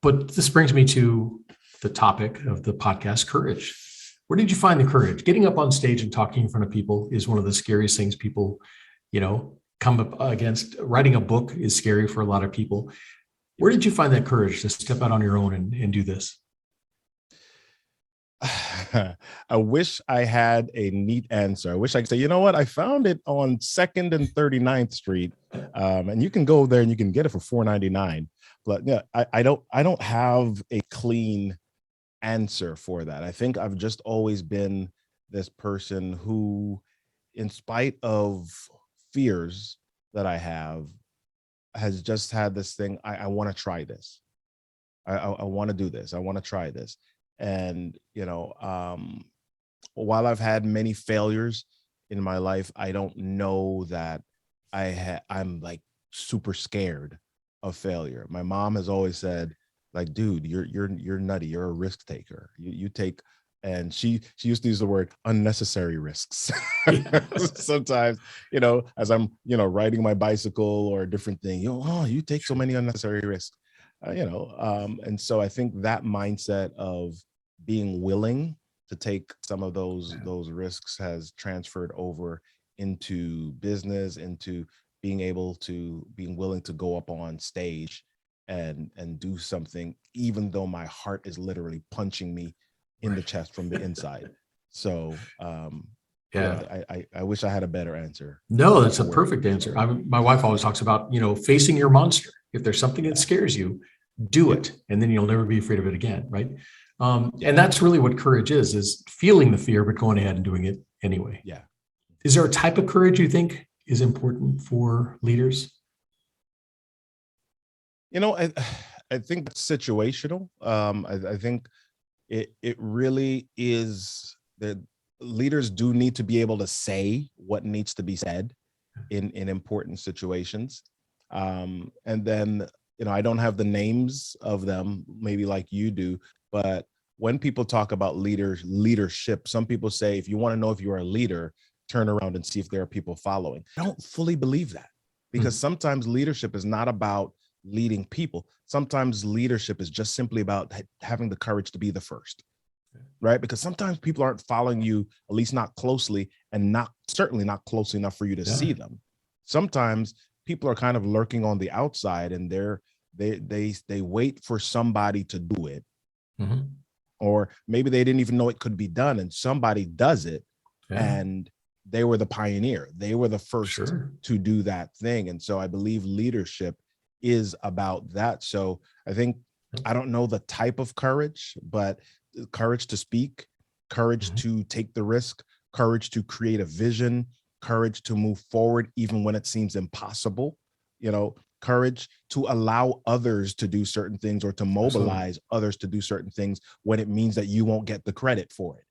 But this brings me to the topic of the podcast, courage. Where did you find the courage? Getting up on stage and talking in front of people is one of the scariest things people, come up against. Writing a book is scary for a lot of people. Where did you find that courage to step out on your own and do this? I wish I had a neat answer. I wish I could say, you know what, I found it on 2nd and 39th Street. And you can go there and you can get it for $4.99. But yeah, I don't have a clean answer for that. I think I've just always been this person who, in spite of fears that I have, has just had this thing. I want to try this. I want to do this. I want to try this. And, while I've had many failures in my life, I don't know that I'm like super scared of failure. My mom has always said, like, dude, you're nutty. You're a risk taker. You take, and she used to use the word unnecessary risks. Sometimes, as I'm, riding my bicycle or a different thing, you take so many unnecessary risks, and so I think that mindset of being willing to take some of those risks has transferred over into business, into being willing to go up on stage and do something, even though my heart is literally punching me in the chest from the inside. So I wish I had a better answer. No, that's a perfect answer. My wife always talks about, facing your monster. If there's something that scares you, do it, and then you'll never be afraid of it again, right? And that's really what courage is feeling the fear, but going ahead and doing it anyway. Yeah. Is there a type of courage you think is important for leaders? I think it's situational. I think it really is that leaders do need to be able to say what needs to be said in important situations. And then, I don't have the names of them, maybe like you do, but when people talk about leadership, some people say, if you want to know if you're a leader, turn around and see if there are people following. I don't fully believe that, because sometimes leadership is not about leading people. Sometimes leadership is just simply about having the courage to be the first, right? Because sometimes people aren't following you, at least not closely, and certainly not close enough for you to see them. Sometimes people are kind of lurking on the outside, and they wait for somebody to do it. Or maybe they didn't even know it could be done, and somebody does it, and they were the pioneer. They were the first to do that thing. And so I believe leadership is about that. So I think, I don't know the type of courage, but courage to speak, courage to take the risk, courage to create a vision, courage to move forward even when it seems impossible, courage to allow others to do certain things, or to mobilize others to do certain things when it means that you won't get the credit for it.